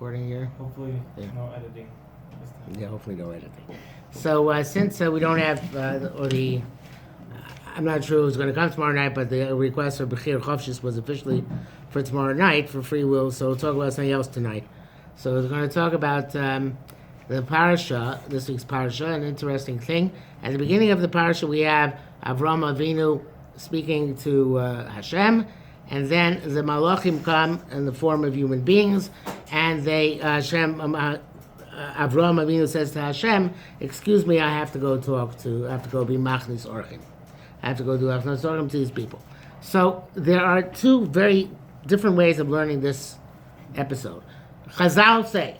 recording here? Hopefully, no editing this time. Yeah, hopefully no editing. So since we don't have I'm not sure who's going to come tomorrow night, but the request for Bechir Chavshis was officially for tomorrow night for free will. So we'll talk about something else tonight. So we're going to talk about the Parashah, this week's Parashah, an interesting thing. At the beginning of the Parashah, we have Avraham Avinu speaking to Hashem, and then the Malachim come in the form of human beings, and they Avraham Avinu says to Hashem, "Excuse me, I have to go be Hachnassas Orchim. I have to go do Hachnassas Orchim to these people." So there are two very different ways of learning this episode. Chazal say,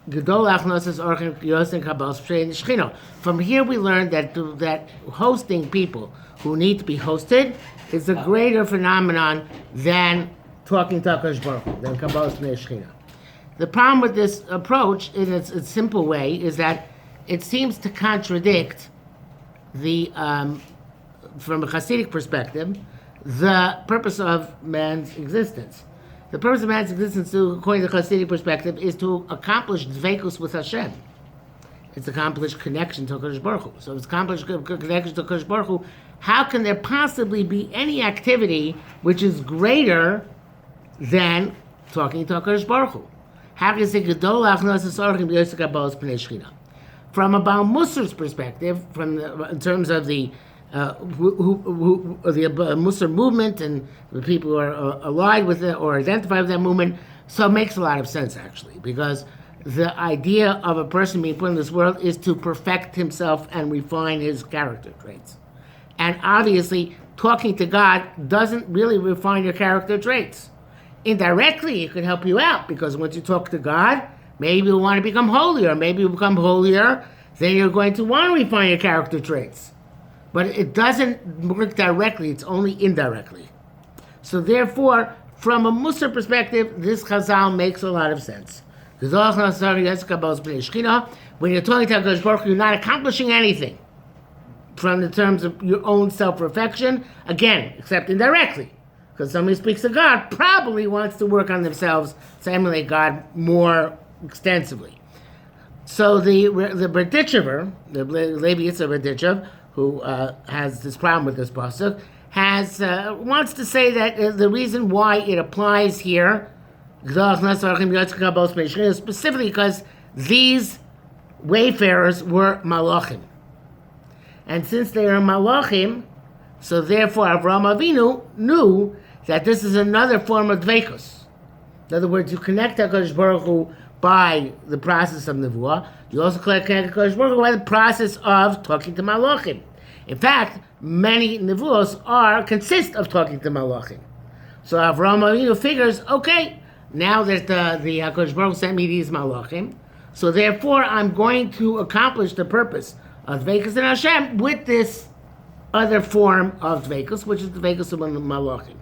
Gedolah Hachnassas Orchim yosin kabos p'shei nishchino. From here we learn that hosting people who need to be hosted is a greater phenomenon than talking to HaKadosh Baruch Hu, than kabos p'nei Shechina. The problem with this approach, in its simple way, is that it seems to contradict the, from a Hasidic perspective, the purpose of man's existence. The purpose of man's existence, according to the Hasidic perspective, is to accomplish dveikus with Hashem. It's accomplished connection to HaKadosh Baruch Hu. So if it's accomplished connection to HaKadosh Baruch Hu, how can there possibly be any activity which is greater than talking to HaKadosh Baruch Hu? How can you say Gedolah Hachnassas Orchim yosin kabos p'nei Shechina? From a Baal Musar's perspective, in terms of the Musar movement and the people who are allied with it or identify with that movement, so it makes a lot of sense actually, because the idea of a person being put in this world is to perfect himself and refine his character traits. And obviously, talking to God doesn't really refine your character traits. Indirectly, it could help you out, because once you talk to God, maybe you want to become holier. Maybe you become holier, then you're going to want to refine your character traits. But it doesn't work directly, it's only indirectly. So therefore, from a Musar perspective, this Chazal makes a lot of sense. When you're talking to HaKadosh Baruch Hu, you're not accomplishing anything from the terms of your own self-perfection, again, except indirectly. Because somebody who speaks to God probably wants to work on themselves to emulate God more extensively. So the Berditchever, the Levi Yitzhak Berditchev, who has this problem with this pasuk, wants to say that the reason why it applies here, specifically because these wayfarers were malachim, and since they are malachim, so therefore Avraham Avinu knew that this is another form of dveikus. In other words, you connect to HaKadosh Baruch Hu by the process of nevuah. You also connect to HaKadosh Baruch Hu by the process of talking to malachim. In fact, many nevuos consist of talking to malachim. So Avraham Avinu figures, okay, now that the HaKadosh Baruch Hu sent me these malachim, so therefore I'm going to accomplish the purpose of dveikus in Hashem with this other form of dveikus, which is the dveikus of malachim.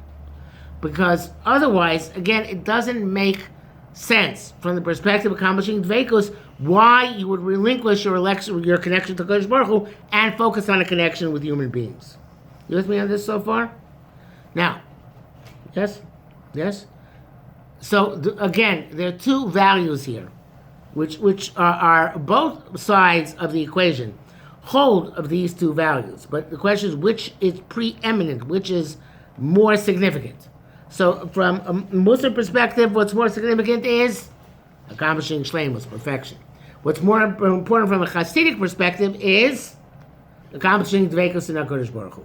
Because otherwise, again, it doesn't make sense from the perspective of accomplishing dveikus why you would relinquish your connection to HaKadosh Baruch Hu and focus on a connection with human beings. You with me on this so far? Now, yes? So again, there are two values here, which are both sides of the equation. Hold of these two values, but the question is which is preeminent, which is more significant. So from a Musar perspective, what's more significant is accomplishing shleimus, perfection. What's more important from a Hasidic perspective is accomplishing dveikus in HaKadosh Baruch Hu.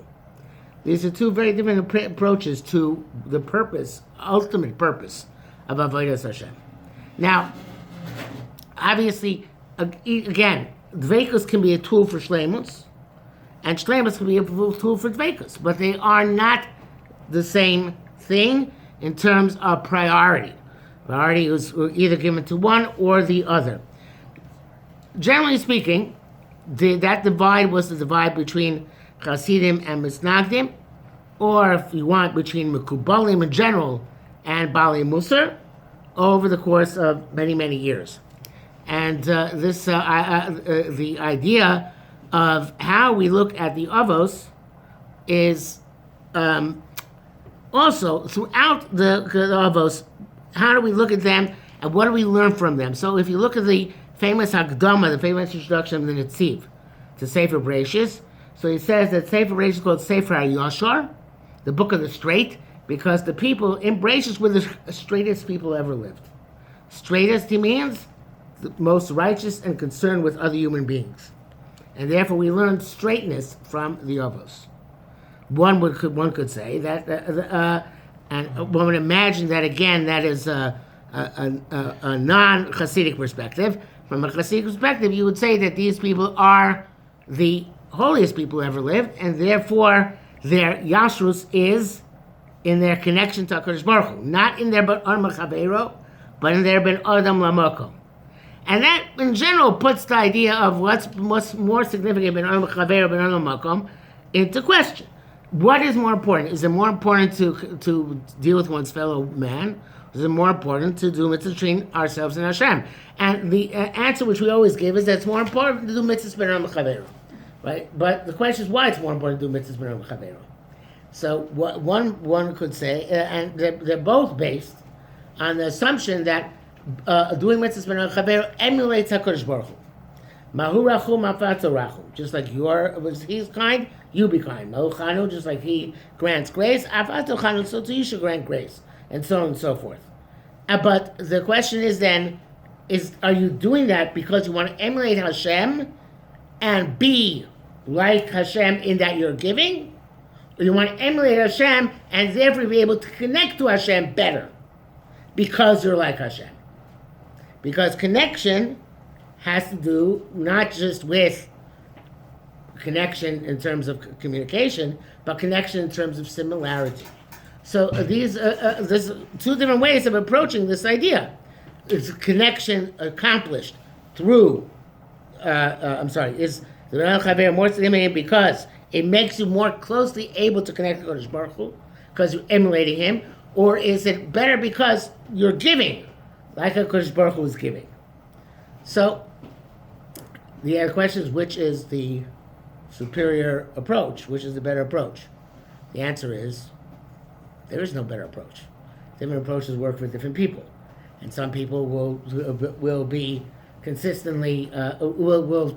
These are two very different approaches to the ultimate purpose of avodas Hashem. Now, obviously, again, dveikus can be a tool for shleimus, and shleimus can be a tool for dveikus, but they are not the same thing in terms of priority. Priority is either given to one or the other. Generally speaking, that divide was the divide between Chasidim and Misnagdim, or if you want, between Mekubalim in general and Bali Musar, over the course of many, many years. And the idea of how we look at the Avos is also throughout the Avos, how do we look at them And what do we learn from them? So if you look at the famous Hakdama, the famous introduction of the Netziv to Sefer Bereshis, so he says that Sefer Bereshis is called Sefer HaYashar, the book of the straight, because the people in Bereshis were the straightest people ever lived. Straightest, he means the most righteous and concerned with other human beings. And therefore we learn straightness from the Avos. One could say that, and one would imagine that again, that is a non-Hasidic perspective. From a Hasidic perspective, you would say that these people are the holiest people who ever lived, and therefore their Yashrus is in their connection to HaKadosh Baruch Hu, not in their Ben Adam Chaveiro, but in their Ben Adam Lamokom. And that, in general, puts the idea of what's more significant Ben Adam Chaveiro, Ben Adam Lamokom into question. What is more important? Is it more important to deal with one's fellow man? Is it more important to do mitzvahs between ourselves and Hashem? And the answer which we always give is that it's more important to do mitzvahs ben Adam Chaveiro, right? But the question is why it's more important to do mitzvahs ben Adam Chaveiro. So one could say, and they're both based on the assumption that doing mitzvahs ben Adam Chaveiro emulates HaKadosh Baruch Hu. Mahu rachu mafata rachu. Just like he's kind, you be kind. Mahu chanu, just like he grants grace, afata chanu, so too you should grant grace, and so on and so forth. But the question is then, are you doing that because you want to emulate Hashem and be like Hashem in that you're giving? Or you want to emulate Hashem and therefore be able to connect to Hashem better because you're like Hashem? Because connection has to do not just with connection in terms of communication, but connection in terms of similarity. So there's two different ways of approaching this idea. It's connection accomplished through, is the Ben Chaver more significant because it makes you more closely able to connect to Kodesh Baruch Hu, because you're emulating Him, or is it better because you're giving, like a Kodesh Baruch Hu is giving? So the question is, which is the superior approach? Which is the better approach? The answer is, there is no better approach. Different approaches work for different people, and some people will be consistently will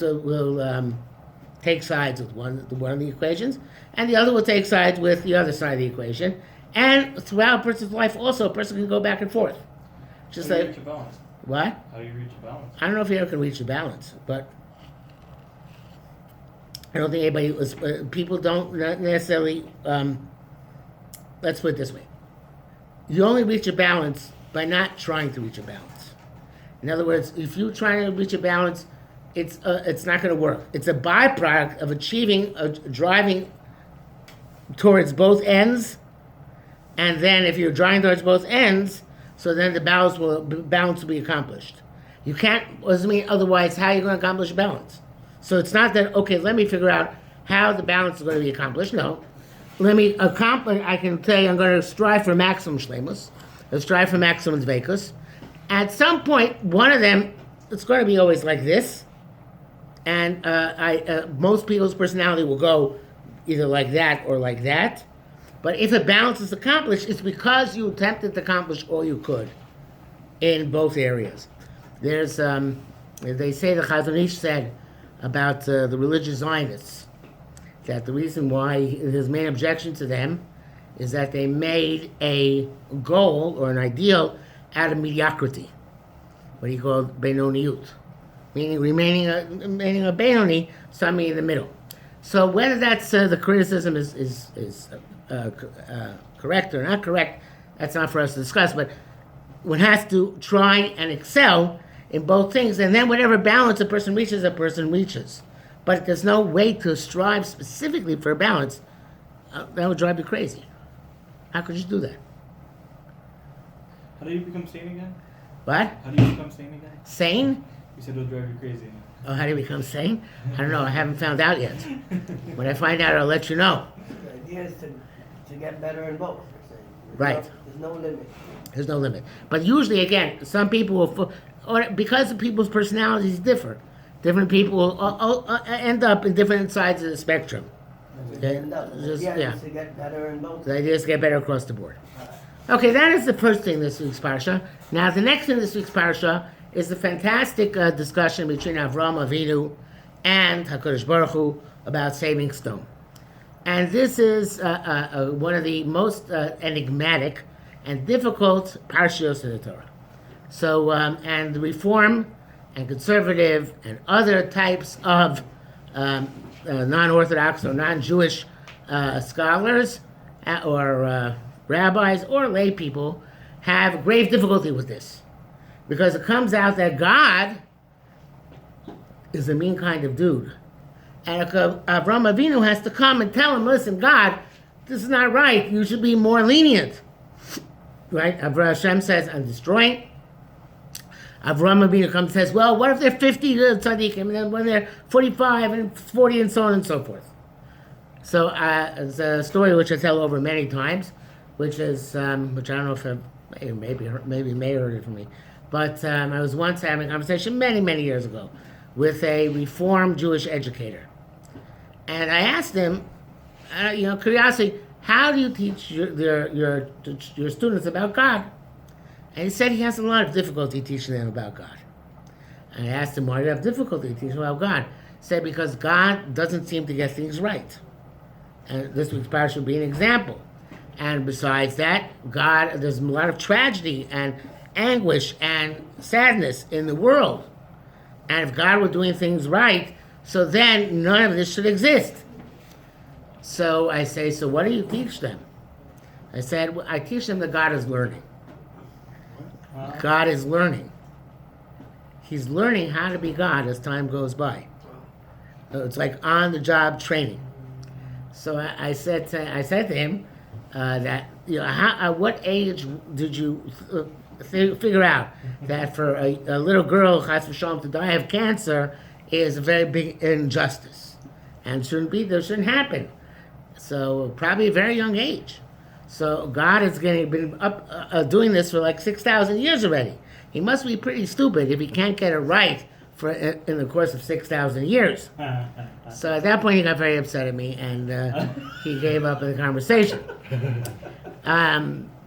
take sides with one of the equations, and the other will take sides with the other side of the equation. And throughout a person's life, also a person can go back and forth. Just How do you like reach a balance? what? How do you reach a balance? I don't know if you ever can reach a balance, but I don't think anybody was. People don't necessarily. Let's put it this way: you only reach a balance by not trying to reach a balance. In other words, if you're trying to reach a balance, it's not going to work. It's a byproduct of driving towards both ends, and then if you're driving towards both ends, so then the balance will be accomplished. You can't. Doesn't mean otherwise. How are you going to accomplish balance? So it's not that, okay, let me figure out how the balance is going to be accomplished. No. Let me accomplish, I can tell you I'm going to strive for maximum shleimus, strive for maximum dveikus. At some point, one of them, it's going to be always like this. And most people's personality will go either like that or like that. But if a balance is accomplished, it's because you attempted to accomplish all you could in both areas. There's, they say the Chazon Ish said about the religious Zionists, that the reason why his main objection to them is that they made a goal or an ideal out of mediocrity, what he called Benoniyut, meaning remaining a Benoni, something in the middle. So whether that's the criticism is correct or not correct, that's not for us to discuss, but one has to try and excel in both things, and then whatever balance a person reaches. But there's no way to strive specifically for a balance. That would drive you crazy. How could you do that? How do you become sane again? What? How do you become sane again? Sane? You said it'll drive you crazy. Oh, how do you become sane? I don't know. I haven't found out yet. When I find out, I'll let you know. The idea is to get better in both, you're saying. Right. There's no limit. There's no limit. But usually, again, some people will, or because of people's personalities differ, different people will end up in different sides of the spectrum. Okay? The idea is to get better in both. The idea is to get better across the board. Okay, that is the first thing this week's parsha. Now, the next thing this week's parsha is the fantastic discussion between Avraham Avinu and HaKadosh Baruch Hu about saving Sdom. And this is one of the most enigmatic and difficult parashiyos in the Torah. So, and the Reform and Conservative and other types of non-Orthodox or non-Jewish scholars or rabbis or lay people have grave difficulty with this, because it comes out that God is a mean kind of dude, and Avraham Avinu has to come and tell him, listen, God, this is not right, you should be more lenient, right? Hashem says, I'm destroying. Avraham Avinu comes and says, well, what if they're 50 tzaddikim, and then when they're 45 and 40 and so on and so forth. So it's a story which I tell over many times, which is, which I don't know if maybe May heard it from me, but I was once having a conversation many years ago with a Reformed Jewish educator, and I asked him, curiosity, how do you teach your students about God? And he said he has a lot of difficulty teaching them about God. And I asked him, why do you have difficulty teaching them about God? He said, because God doesn't seem to get things right. And this week's parasha would be an example. And besides that, there's a lot of tragedy and anguish and sadness in the world. And if God were doing things right, so then none of this should exist. So I say, so what do you teach them? I said, well, I teach them that God is learning. God is learning. He's learning how to be God as time goes by. It's like on-the-job training. So I said to him that, at what age did you figure out that for a little girl, chas v'shalom, to die of cancer is a very big injustice and shouldn't happen. So probably a very young age. So God has been up doing this for like 6,000 years already. He must be pretty stupid if he can't get it right in the course of 6,000 years. So at that point he got very upset at me, and he gave up the conversation.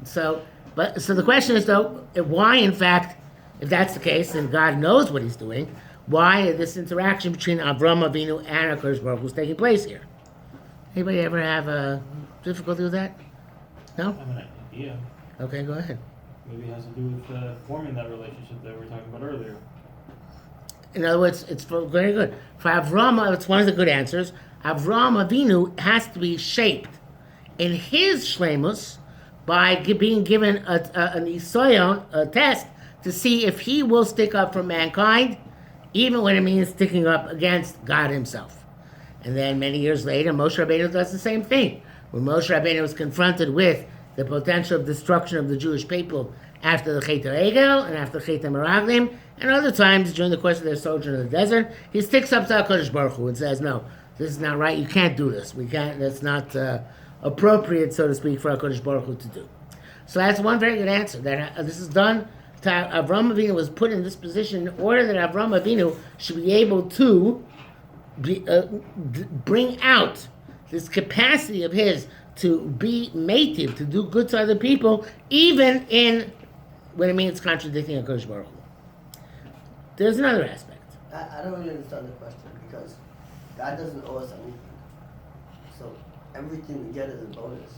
So the question is, though, why, in fact, if that's the case, and God knows what he's doing, why this interaction between Avraham Avinu and HaKadosh Baruch Hu is taking place here? Anybody ever have a difficulty with that? No? I have an idea. Okay, go ahead. Maybe it has to do with forming that relationship that we were talking about earlier. In other words, it's very good. For Avraham, it's one of the good answers. Avraham Avinu has to be shaped in his shlemus by being given an isoyon, a test, to see if he will stick up for mankind, even when it means sticking up against God himself. And then many years later, Moshe Rabbeinu does the same thing. When Moshe Rabbeinu was confronted with the potential destruction of the Jewish people after the Chet HaEgel and after Chet HaMeraglim, and other times during the course of their sojourn in the desert, he sticks up to HaKadosh Baruch Hu and says, no, this is not right, you can't do this. That's not appropriate, so to speak, for HaKadosh Baruch Hu to do. So that's one very good answer, that this is done. Avraham Avinu was put in this position in order that Avraham Avinu should be able to bring out this capacity of his to be mative, to do good to other people, even when it means contradicting HaKadosh Baruch Hu. There's another aspect. I don't really understand the question, because God doesn't owe us anything. So everything we get is a bonus.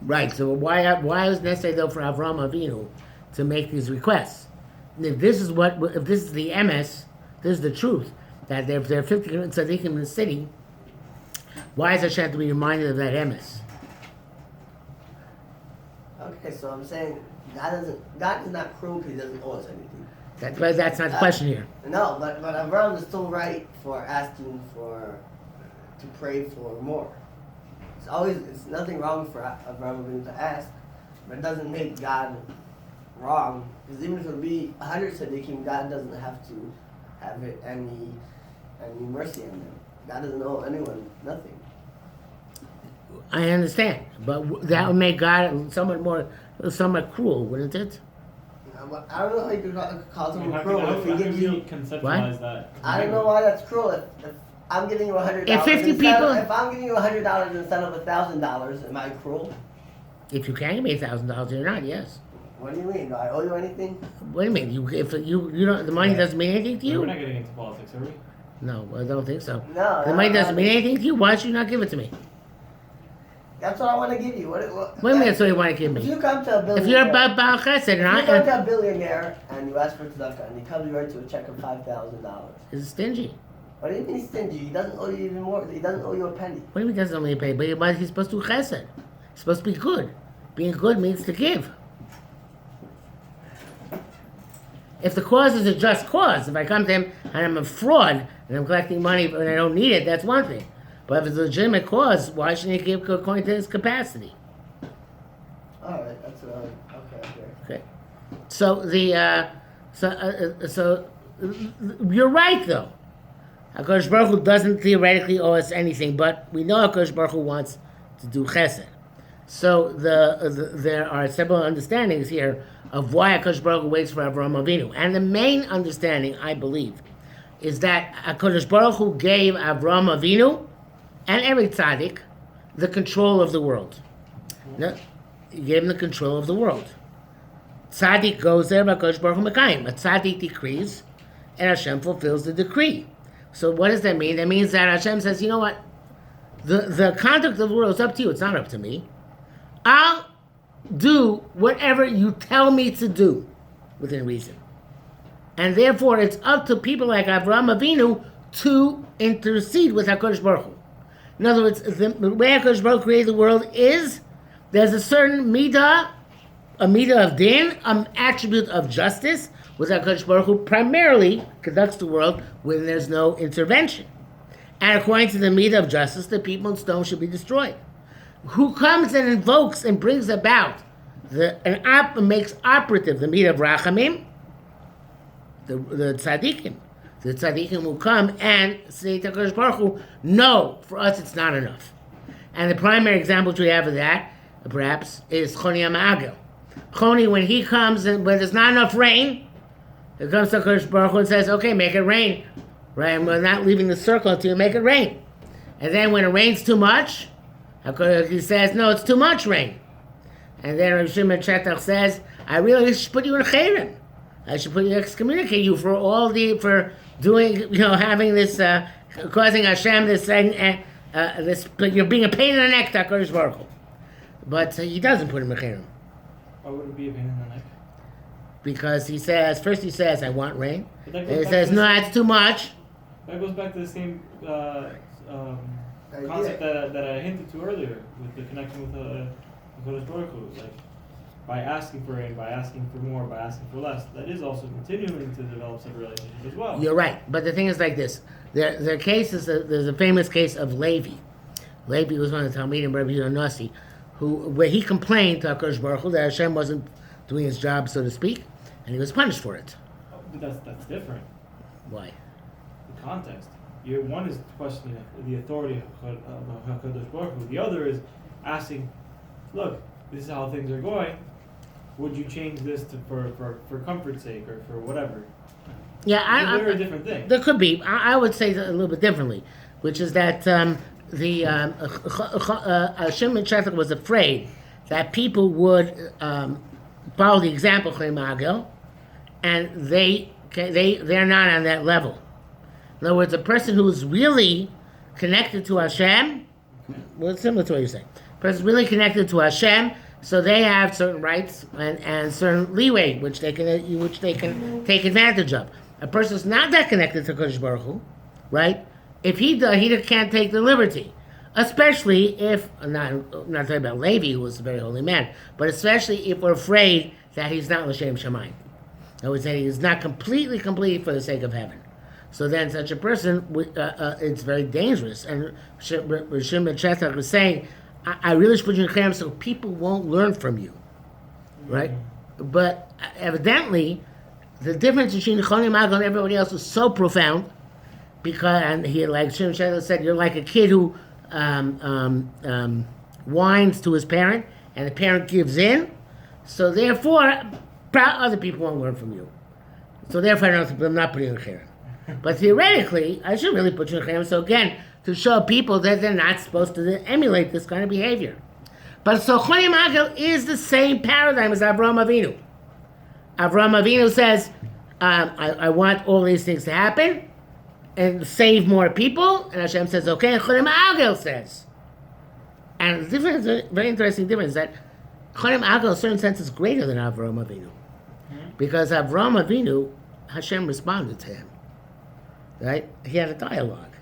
Right, so why is it necessary, though, for Avraham Avinu to make these requests? If this is the MS, this is the truth, that if there are 50 tzaddikim in the city, why does Hashem have to be reminded of that MS? Okay, so I'm saying God is not cruel because he doesn't owe us anything. That's not the question here. No, but Avraham is still right for asking to pray for more. It's nothing wrong for Avraham to ask, but it doesn't make God wrong, because even if it would be 100 tzaddikim, God doesn't have to have any mercy on them. God doesn't owe anyone nothing. I understand, but that would make God somewhat cruel, wouldn't it? I don't know how you could call someone How cruel if he gives you. conceptualize that? I don't know why that's cruel. If I'm giving you $100, If 50 people, if I'm giving you $100 instead of $1,000, am I cruel? If you can give me $1,000 or not, yes. What do you mean? Do I owe you anything? What do you mean? If you don't, the money doesn't mean anything to you? We're not getting into politics, are we? No, I don't think so. No. The money doesn't mean anything to you. Why should you not give it to me? That's what I want to give you. What do you mean that's what you want to give If me? you come to a billionaire, If you're about Baal Chesed and if you come I, to a billionaire and you ask for tzedakah and he comes right to a check of $5,000, is stingy. what do you mean he's stingy? He doesn't owe you even more. He doesn't owe you a penny. What do you mean doesn't only pay? But he's supposed to do Chesed. He's supposed to be good. Being good means to give. If the cause is a just cause, if I come to him and I'm a fraud and I'm collecting money and I don't need it, that's one thing. But if it's a legitimate cause, why shouldn't he give according to his capacity? All right, that's what I. Okay. Okay. So you're right though. HaKadosh Baruch Hu doesn't theoretically owe us anything, but we know HaKadosh Baruch Hu wants to do Chesed. So there are several understandings here of why HaKadosh Baruch Hu waits for Avraham Avinu, and the main understanding, I believe, is that HaKadosh Baruch Hu gave Avraham Avinu and every tzaddik the control of the world. No, he gave him the control of the world. Tzaddik goes there, but HaKadosh Baruch Hu mekayim. A tzaddik decrees, and Hashem fulfills the decree. So what does that mean? That means that Hashem says, you know what? The conduct of the world is up to you. It's not up to me. I'll do whatever you tell me to do within reason. And therefore, it's up to people like Avraham Avinu to intercede with HaKadosh Baruch Hu. In other words, the way HaKadosh Baruch Hu created the world is there's a certain midah, a midah of din, an attribute of justice, with HaKadosh Baruch Hu primarily conducts the world when there's no intervention. And according to the midah of justice, the people in Sdom should be destroyed. Who comes and invokes and brings about makes operative the midah of rachamim? The tzaddikim. The tzaddikim will come and say to HaKadosh Baruch Hu, no, for us it's not enough. And the primary example we have of that, perhaps, is Choni HaMa'agel. Choni, when he comes and when there's not enough rain, he comes to HaKadosh Baruch Hu and says, okay, make it rain. Right, and we're not leaving the circle until you make it rain. And then when it rains too much, he says, no, it's too much rain. And then Rav Shimon Chetach says, I really should put you in cherem. I should excommunicate you for doing, having this, causing Hashem this thing, you're being a pain in the neck to HaKadosh Baruch Hu. But he doesn't put him in cherem. Why would it be a pain in the neck? Because first he says, I want rain. And he back says, to no, that's too much. That goes back to the same concept that I hinted to earlier with the connection with Toras Dovid. Like, by asking for rain, by asking for more, by asking for less, that is also continuing to develop such a relationship as well. You're right, but the thing is like this: there are cases. There's a famous case of Levi. Levi was one of the Talmidim, Rabbi Yonasi, where he complained to HaKadosh Baruch Hu that Hashem wasn't doing his job, so to speak, and he was punished for it. But that's different. Why? The context. One is questioning the authority of HaKadosh Baruch Hu. The other is asking, look, this is how things are going. Would you change this for comfort's sake or for whatever? Yeah, they're a different thing. There could be. I would say a little bit differently, which is that Shimon Chetach was afraid that people would follow the example of Chayim, and they're not on that level. In other words, a person who is really connected to Hashem, well, similar to what you're saying. A person really connected to Hashem, so they have certain rights and certain leeway which they can take advantage of. A person who's not that connected to Kodesh Baruch Hu, right? If he can't take the liberty, especially if not talking about Levi, who was a very holy man, but especially if we're afraid that he's not l'shem shamayim. I would say he is not completely for the sake of heaven. So then such a person, it's very dangerous. And Shimon Chetach was saying, I really should put you in cherem so people won't learn from you. Right? Mm-hmm. But evidently, the difference between Choni Magal and everybody else was so profound, and he, like Shimon Chetach said, you're like a kid who whines to his parent, and the parent gives in, so therefore, other people won't learn from you. So therefore, I'm not putting you in cherem. But theoretically, I should really put you in cherem. So again, to show people that they're not supposed to emulate this kind of behavior. But so Chonim Agel is the same paradigm as Avraham Avinu. Avraham Avinu says, I want all these things to happen and save more people. And Hashem says, okay. And Chonim Agel says. And the difference, very interesting difference, that Chonim Agel in a certain sense is greater than Avraham Avinu. Because Avraham Avinu, Hashem responded to him. Right? He had a dialogue.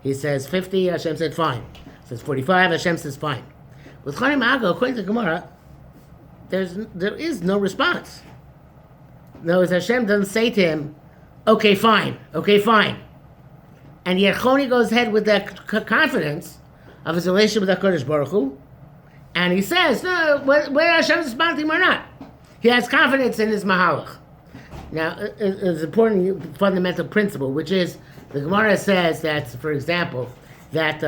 He says 50, Hashem said fine. He says 45, Hashem says fine. With Chonim Agel, according to Gemara, there is no response. In other words, Hashem doesn't say to him, okay, fine. And yet Choni goes ahead with that confidence of his relationship with HaKadosh Baruch Hu, and he says, no, whether Hashem is responding to him or not. He has confidence in his Mahalach. Now, it's an important fundamental principle, which is, the Gemara says that, for example, that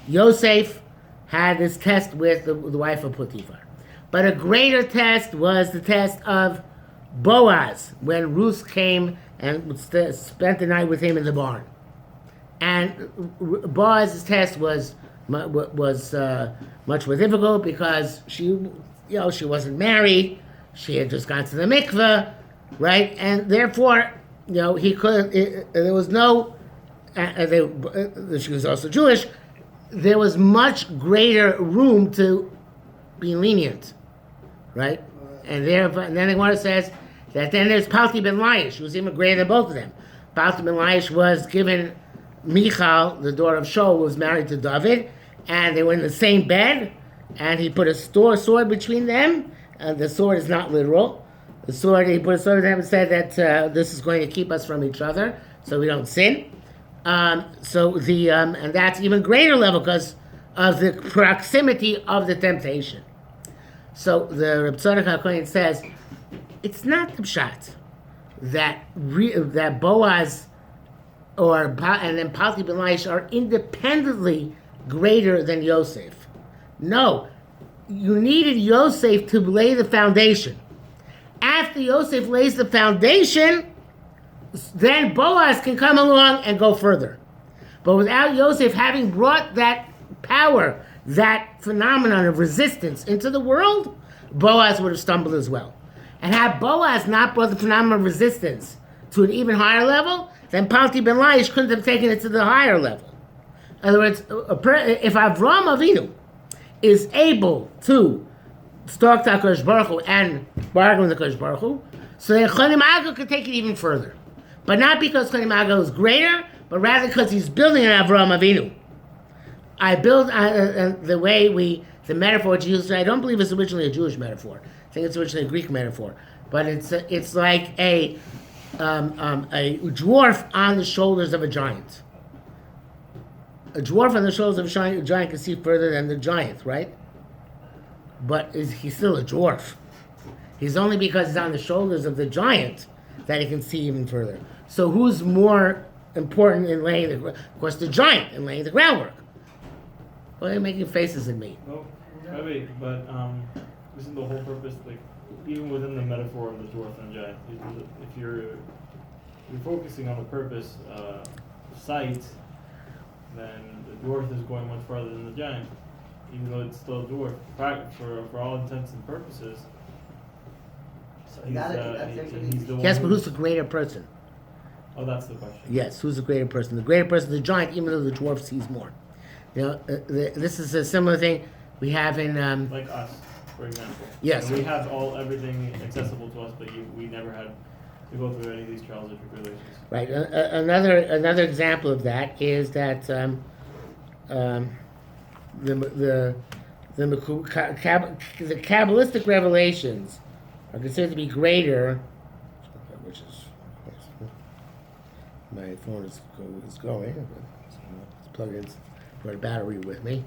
Yosef had this test with the wife of Potiphar. But a greater test was the test of Boaz, when Ruth came and spent the night with him in the barn. And Boaz's test was much more difficult because she wasn't married, she had just gone to the mikveh, right? And therefore, he could. There was no. She was also Jewish. There was much greater room to be lenient, right? And then the Gemara says that then there's Palti ben Laish, who was even greater than both of them. Palti ben Laish was given Michal, the daughter of Shaul, was married to David, and they were in the same bed, and he put a sword between them. The sword is not literal. He put a sword in them and said that this is going to keep us from each other, so we don't sin. And that's even greater level because of the proximity of the temptation. So the Reb Tzadok HaKohen says, it's not the pshat that Boaz and then Palti ben Laish are independently greater than Yosef. No, you needed Yosef to lay the foundation. After Yosef lays the foundation, then Boaz can come along and go further. But without Yosef having brought that power, that phenomenon of resistance into the world, Boaz would have stumbled as well. And had Boaz not brought the phenomenon of resistance to an even higher level, then Palti ben Laish couldn't have taken it to the higher level. In other words, if Avraham Avinu is able to talk to HaKadosh Baruch Hu and bargain with HaKadosh Baruch Hu, so then Chonim Agel could take it even further. But not because Chonim Agel is greater, but rather because he's building an Avraham Avinu. I build the metaphor it's used. I don't believe it's originally a Jewish metaphor. I think it's originally a Greek metaphor. But it's like a dwarf on the shoulders of a giant. A dwarf on the shoulders of a giant can see further than the giant, right? But he's still a dwarf. He's only because he's on the shoulders of the giant that he can see even further. So who's more important in laying of course, the giant in laying the groundwork. Well, they're making faces at me. No, maybe, but isn't the whole purpose, like, even within the metaphor of the dwarf and giant, if you're focusing on the purpose sight, then the dwarf is going much farther than the giant, even though it's still a dwarf. For all intents and purposes, So he's the one. Yes, but who's the greater person? Oh, that's the question. Yes, who's the greater person? The greater person is the giant, even though the dwarf sees more. This is a similar thing we have in... like us, for example. Yes. We have everything accessible to us, but we never had to go through any of these trials or tribulations. Right. Another example of that is that the Kabbalistic revelations are considered to be greater, which is my phone is going. Let's plug in for a battery with me.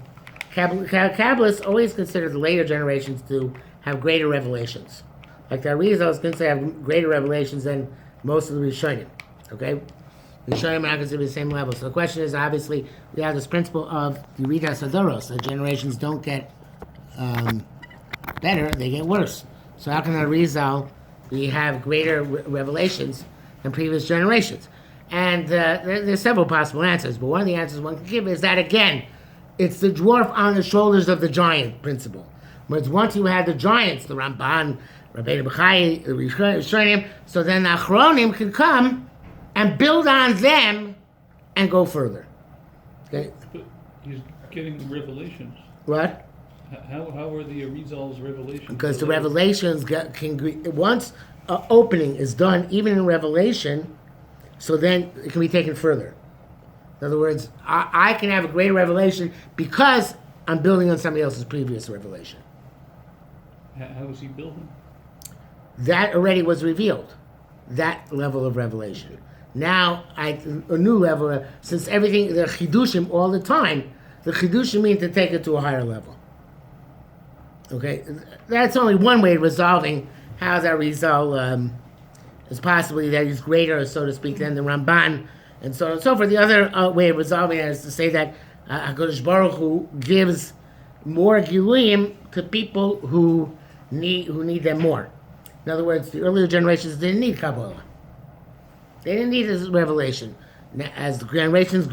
Kabbalists always consider the later generations to have greater revelations. Like the Arizal is considered to have greater revelations than most of the Rishonim. Okay? The Rishonim are considered the same level. So the question is, obviously, we have this principle of the Rita Sadoros, that generations don't get better, they get worse. So how can the Arizal we have greater revelations than previous generations? And there's several possible answers, but one of the answers one can give is that, again, It's the dwarf on the shoulders of the giant principle. Whereas once you had the giants, the Ramban, Rabbeinu B'chai, the Rishonim, so then the Achronim can come and build on them and go further. Okay? But he's getting revelations. What? How are the Arizal's revelations? Because the revelations once an opening is done, even in Revelation, so then it can be taken further. In other words, I can have a greater revelation because I'm building on somebody else's previous revelation. How is he building? That already was revealed, that level of revelation. Now, a new level, since everything, the chidushim all the time, the chidushim mean to take it to a higher level. Okay? That's only one way of resolving how that result is possibly that he's greater, so to speak, than the Ramban, and so on and so forth. The other way of resolving that is to say that HaKadosh Baruch Hu gives more giluyim to people who need them more. In other words, the earlier generations didn't need Kabbalah. They didn't need this revelation. As the generations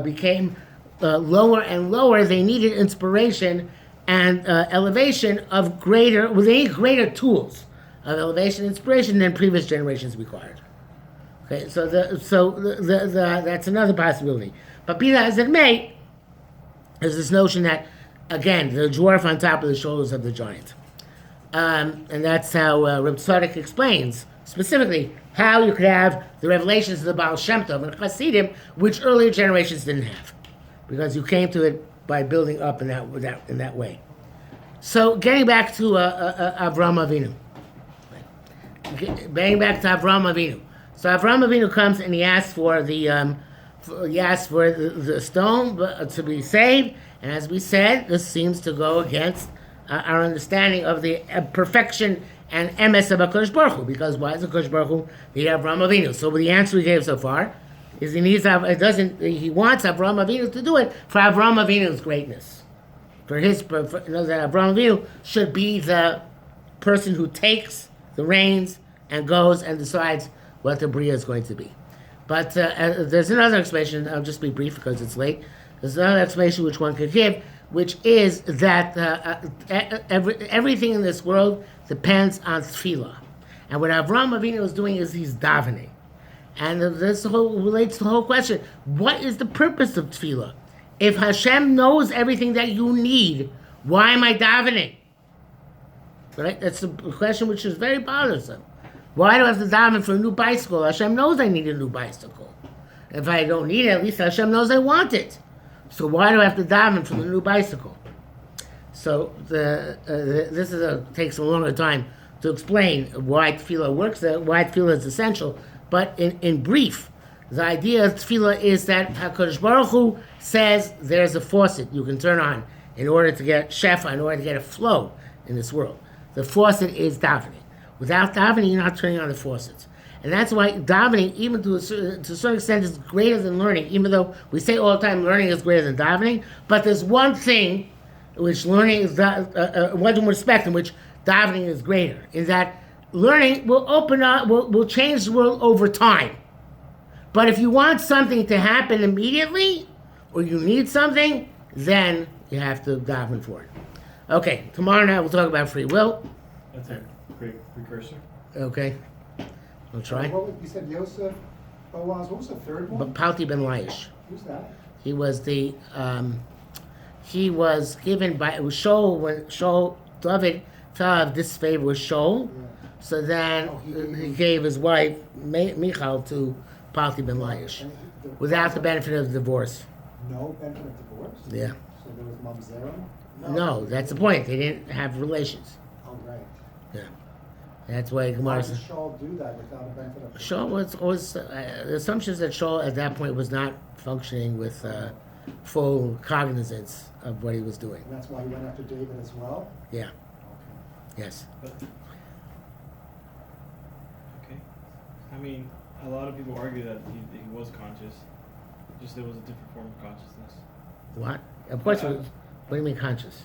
became lower and lower, they needed inspiration and elevation of greater. Well, they need greater tools of elevation and inspiration than previous generations required. Okay, so that's another possibility. But be that as it may, there's this notion that, again, the dwarf on top of the shoulders of the giant. And that's how Reb Tzadok explains, specifically, how you could have the revelations of the Baal Shem Tov and Hasidim, which earlier generations didn't have, because you came to it by building up in that way. So, getting back to Avraham Avinu. So Avraham Avinu comes and he asks for the stone to be saved, and as we said, this seems to go against our understanding of the perfection and emes of HaKadosh Baruch Hu, because why is HaKadosh Baruch Hu the Avraham Avinu? So the answer we gave so far is he wants Avraham Avinu to do it for Avraham Avinu's greatness. For that Avraham Avinu should be the person who takes the reins and goes and decides what the Bria is going to be. But there's another explanation, I'll just be brief because it's late. There's another explanation which one could give, which is that everything in this world depends on tefillah. And what Avraham Avinu is doing is he's davening. And this relates to the whole question, what is the purpose of tefillah? If Hashem knows everything that you need, why am I davening? Right? That's a question which is very bothersome. Why do I have to daven for a new bicycle? Hashem knows I need a new bicycle. If I don't need it, at least Hashem knows I want it. So why do I have to daven for the new bicycle? So this takes a longer time to explain why tefillah works, why tefillah is essential. But in brief, the idea of tefillah is that HaKadosh Baruch Hu says there's a faucet you can turn on in order to get shefa, in order to get a flow in this world. The faucet is davening. Without davening, you're not turning on the faucets. And that's why davening, even to a certain extent, is greater than learning, even though we say all the time learning is greater than davening. But there's one thing which learning is, one respect in which davening is greater, is that learning will open up, will change the world over time. But if you want something to happen immediately, or you need something, then you have to daven for it. Okay, tomorrow night we'll talk about free will. That's a great precursor. Okay, we'll try. You said Yosef, Boaz, what was the third one? But Palti ben Laish. Who's that? He was he was given by, it was Shaul, when Shaul, David thought of this favor with Shaul, so then he gave his wife, Michal, to Palti ben Laish, without the benefit of divorce. No benefit of divorce? Yeah. So there was Mamzerim? No, that's the point. They didn't have relations. Oh, right. Yeah. That's why Why Gemara did says. Shaul do that without a benefit of divorce? Shaul was the assumption is that Shaul at that point was not functioning with full cognizance of what he was doing. And that's why he went after David as well? Yeah. Okay. Yes. Okay. I mean, a lot of people argue that he was conscious. Just there was a different form of consciousness. What? Of course. What do you mean conscious?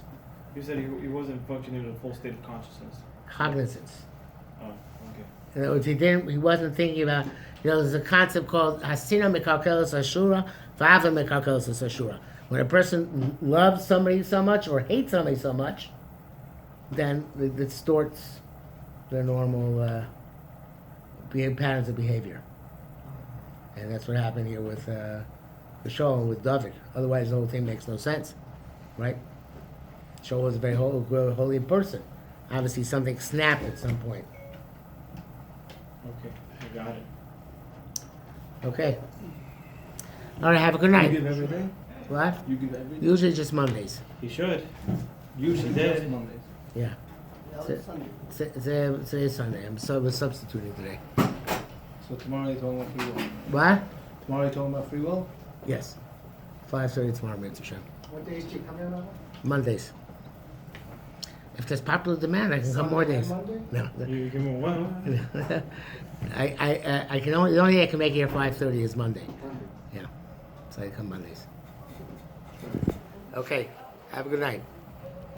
You said he wasn't functioning in a full state of consciousness. Cognizance. Oh, okay. In other words, he wasn't thinking about, there's a concept called Hasina Mekalkelos Ashura, Vava Mekalkelos Ashura. When a person loves somebody so much or hates somebody so much, then it distorts their normal patterns of behavior. And that's what happened here with Shaul and with David. Otherwise, the whole thing makes no sense, right? Shaul was a very holy person. Obviously, something snapped at some point. Okay, I got it. Okay. All right, have a good night. You give every day? What? You give every day? Usually just Mondays. He should. Usually did. Mondays. Yeah. That So- was Sunday. Today's Sunday. We're substituting today. So tomorrow you're talking about free will. What? Tomorrow you're talking about free will? Yes. 5:30 tomorrow, Mitzvah Shem. What days do you come in on? Mondays. If there's popular demand, I can come more Sunday and days. Monday? No. You give him one. I can only the only day I can make here 5:30 is Monday. Monday. Yeah. So I come Mondays. Okay. Have a good night.